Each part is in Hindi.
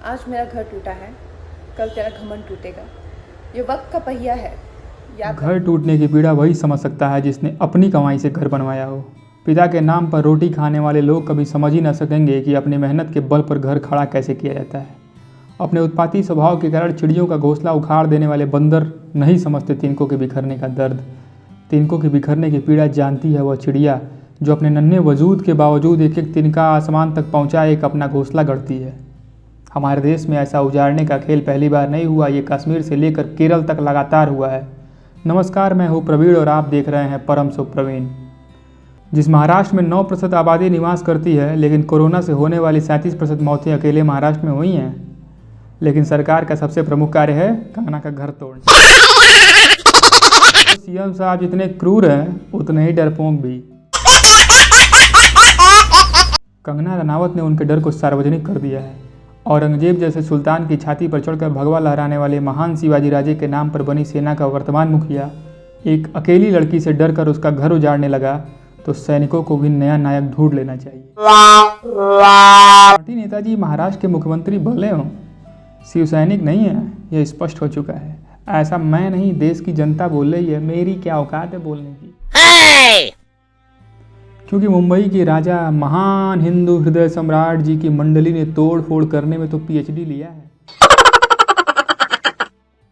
आज मेरा घर टूटा है, कल तेरा घमंड टूटेगा। ये वक्त का पहिया है, याद घर टूटने की पीड़ा वही समझ सकता है जिसने अपनी कमाई से घर बनवाया हो। पिता के नाम पर रोटी खाने वाले लोग कभी समझ ही न सकेंगे कि अपनी मेहनत के बल पर घर खड़ा कैसे किया जाता है। अपने उत्पाती स्वभाव के कारण चिड़ियों का घोंसला उखाड़ देने वाले बंदर नहीं समझते तिनकों के बिखरने का दर्द। तिनकों के बिखरने की पीड़ा जानती है वह चिड़िया जो अपने नन्हे वजूद के बावजूद एक एक तिनका आसमान तक पहुँचा एक अपना घोंसला गढ़ती है। हमारे देश में ऐसा उजाड़ने का खेल पहली बार नहीं हुआ, ये कश्मीर से लेकर केरल तक लगातार हुआ है। नमस्कार, मैं हूँ प्रवीण और आप देख रहे हैं परम सुख प्रवीण। जिस महाराष्ट्र में 9% आबादी निवास करती है, लेकिन कोरोना से होने वाली 37% मौतें अकेले महाराष्ट्र में हुई हैं। लेकिन सरकार का सबसे प्रमुख कार्य है कंगना का घर तोड़ना। सीएम साहब जितने क्रूर हैं उतने ही डरपोक भी। कंगना रनावत ने उनके डर को सार्वजनिक कर दिया है। औरंगजेब जैसे सुल्तान की छाती पर चढ़कर भगवा लहराने वाले महान शिवाजी राजे के नाम पर बनी सेना का वर्तमान मुखिया एक अकेली लड़की से डरकर उसका घर उजाड़ने लगा तो सैनिकों को भी नया नायक ढूंढ लेना चाहिए। पार्टी नेताजी महाराष्ट्र के मुख्यमंत्री भले हों, शिव सैनिक नहीं है, यह स्पष्ट हो चुका है। ऐसा मैं नहीं, देश की जनता बोल रही है। मेरी क्या औकात है बोलने की। क्योंकि मुंबई के राजा महान हिंदू हृदय सम्राट जी की मंडली ने तोड़ फोड़ करने में तो पीएचडी लिया है।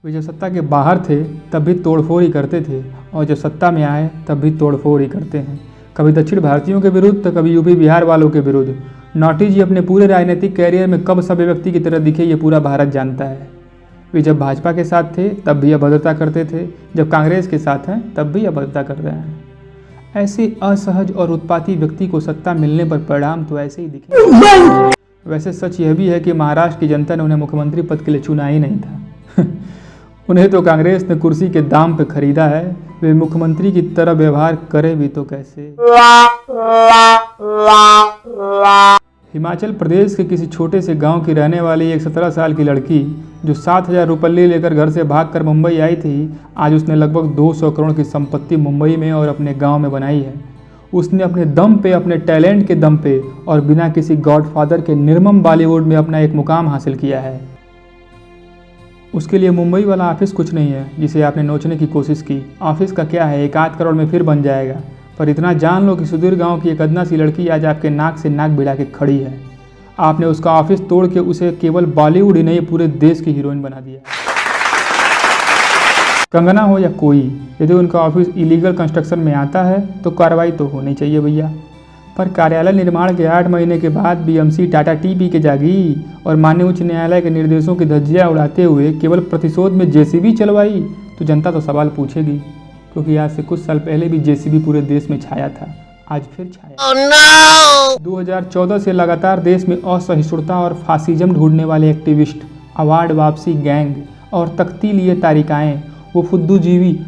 वे जब सत्ता के बाहर थे तब भी तोड़फोड़ ही करते थे और जब सत्ता में आए तब भी तोड़फोड़ ही करते हैं। कभी दक्षिण भारतीयों के विरुद्ध तो कभी यूपी बिहार वालों के विरुद्ध। नौटी जी अपने पूरे राजनीतिक कैरियर में कब सभ्य व्यक्ति की तरह दिखे ये पूरा भारत जानता है। वे जब भाजपा के साथ थे तब भी अभद्रता करते थे, जब कांग्रेस के साथ हैं तब भी अभद्रता कर रहे हैं। ऐसे असहज और उत्पाती व्यक्ति को सत्ता मिलने पर परिणाम तो ऐसे ही दिखे। वैसे सच यह भी है कि महाराष्ट्र की जनता ने उन्हें मुख्यमंत्री पद के लिए चुना ही नहीं था। उन्हें तो कांग्रेस ने कुर्सी के दाम पर खरीदा है। वे मुख्यमंत्री की तरह व्यवहार करे भी तो कैसे। हिमाचल प्रदेश के किसी छोटे से गांव की रहने वाली एक 17 साल की लड़की जो 7,000 रुपये लेकर घर से भागकर मुंबई आई थी, आज उसने लगभग 200 करोड़ की संपत्ति मुंबई में और अपने गांव में बनाई है। उसने अपने दम पे, अपने टैलेंट के दम पे और बिना किसी गॉडफादर के निर्मम बॉलीवुड में अपना एक मुकाम हासिल किया है। उसके लिए मुंबई वाला ऑफिस कुछ नहीं है जिसे आपने नोचने की कोशिश की। ऑफिस का क्या है, 1 आध करोड़ में फिर बन जाएगा। पर इतना जान लो कि सुदूर गांव की एक अदना सी लड़की आज आपके नाक से नाक भिड़ा के खड़ी है। आपने उसका ऑफिस तोड़ के उसे केवल बॉलीवुड ही नहीं पूरे देश की हीरोइन बना दिया। कंगना हो या कोई, यदि उनका ऑफिस इलीगल कंस्ट्रक्शन में आता है तो कार्रवाई तो होनी चाहिए भैया। पर कार्यालय निर्माण के 8 महीने के बाद बीएमसी टाटा टी पी के जागी और माननीय उच्च न्यायालय के निर्देशों की धज्जियां उड़ाते हुए केवल प्रतिशोध में जेसीबी चलवाई तो जनता तो सवाल पूछेगी। क्योंकि आज से कुछ साल पहले भी जेसीबी पूरे देश में छाया था, आज फिर छाया। 2014 से लगातार देश में असहिष्णुता और फासिज्म ढूंढने वाले एक्टिविस्ट, अवार्ड वापसी गैंग और तख्ती लिए तारिकाएं वो बुद्धिजीवी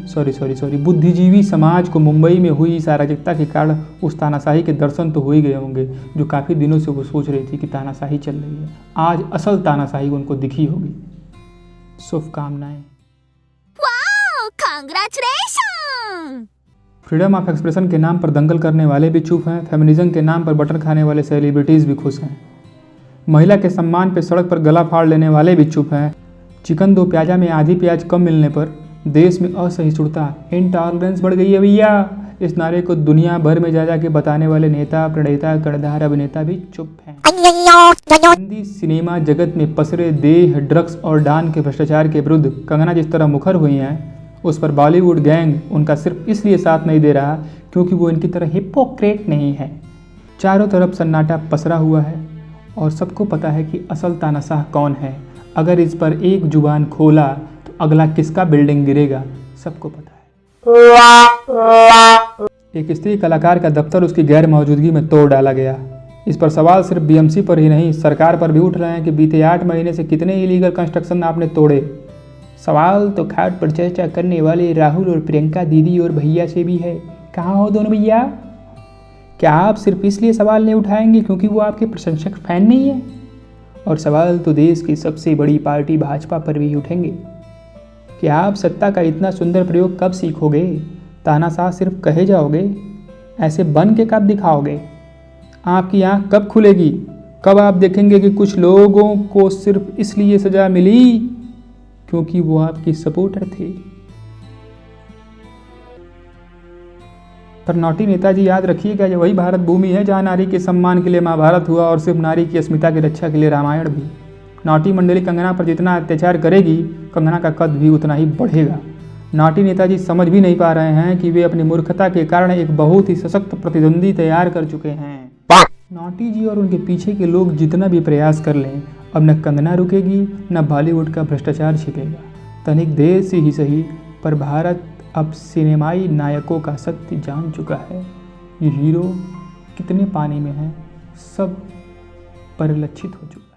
समाज को मुंबई में हुई इस अराजकता के कारण उस तानाशाही के दर्शन तो हो ही गए होंगे जो काफ़ी दिनों से वो सोच रही थी कि तानाशाही चल रही है। आज असल तानाशाही उनको दिखी होगी। शुभकामनाएं। फ्रीडम ऑफ एक्सप्रेशन के नाम पर दंगल करने वाले भी चुप हैं। फेमिनिज्म के नाम पर बटन खाने वाले सेलिब्रिटीज़ भी खुश हैं। महिला के सम्मान पे सड़क पर गला फाड़ लेने वाले भी चुप हैं। चिकन 2 प्याजा में आधी प्याज कम मिलने पर देश में असहिष्णुता, इंटॉलरेंस बढ़ गई है भैया। इस नारे को दुनिया भर में जा के बताने वाले नेता, प्रणेता, कर्णधार, अभिनेता भी चुप हैं। हिंदी सिनेमा जगत में पसरे देह, ड्रग्स और डान के भ्रष्टाचार के विरुद्ध कंगना जिस तरह मुखर हुई हैं, उस पर बॉलीवुड गैंग उनका सिर्फ इसलिए साथ नहीं दे रहा क्योंकि वो इनकी तरह हिपोक्रेट नहीं है। चारों तरफ सन्नाटा पसरा हुआ है और सबको पता है कि असल तानाशाह कौन है। अगर इस पर एक जुबान खोला तो अगला किसका बिल्डिंग गिरेगा सबको पता है। एक स्त्री कलाकार का दफ्तर उसकी गैर मौजूदगी में तोड़ डाला गया। इस पर सवाल सिर्फ बीएमसी पर ही नहीं, सरकार पर भी उठ रहे हैं कि बीते 8 महीने से कितने इलीगल कंस्ट्रक्शन आपने तोड़े। सवाल तो खाट पर चर्चा करने वाले राहुल और प्रियंका दीदी और भैया से भी है। कहाँ हो दोनों भैया? क्या आप सिर्फ इसलिए सवाल नहीं उठाएंगे क्योंकि वो आपके प्रशंसक फैन नहीं है? और सवाल तो देश की सबसे बड़ी पार्टी भाजपा पर भी उठेंगे कि आप सत्ता का इतना सुंदर प्रयोग कब सीखोगे? तानाशाह सिर्फ कहे जाओगे? ऐसे बन के कब दिखाओगे? आपकी आँख कब खुलेगी कब आप देखेंगे कि कुछ लोगों को सिर्फ इसलिए सजा मिली क्योंकि वो आपकी सपोर्टर थे। पर नौटी नेताजी याद रखिएगा, ये वही भारत भूमि है जहाँ नारी के सम्मान के लिए महाभारत हुआ और सिर्फ नारी की अस्मिता की रक्षा के लिए रामायण भी। नौटी मंडली कंगना पर जितना अत्याचार करेगी, कंगना का कद भी उतना ही बढ़ेगा। नौटी नेताजी समझ भी नहीं पा रहे हैं कि वे अपनी मूर्खता के कारण एक बहुत ही सशक्त प्रतिद्वंदी तैयार कर चुके हैं। नौटी जी और उनके पीछे के लोग जितना भी प्रयास कर लें, अब न कंगना रुकेगी न बॉलीवुड का भ्रष्टाचार छिपेगा। तनिक देर से ही सही, पर भारत अब सिनेमाई नायकों का शक्ति जान चुका है। ये हीरो कितने पानी में हैं, सब परिलक्षित हो चुका है।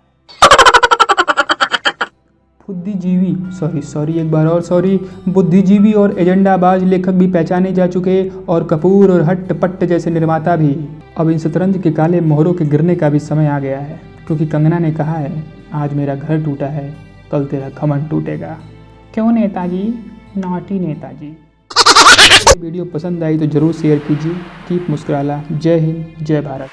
बुद्धिजीवी और एजेंडाबाज लेखक भी पहचाने जा चुके और कपूर और हट्ट पट्ट जैसे निर्माता भी। अब इन शतरंज के काले मोहरों के गिरने का भी समय आ गया है, क्योंकि कंगना ने कहा है, आज मेरा घर टूटा है, कल तेरा घमंड टूटेगा। क्यों नेताजी? नौटी नेताजी। वीडियो पसंद आई तो जरूर शेयर कीजिए। कीप मुस्कुराला। जय हिंद, जय भारत।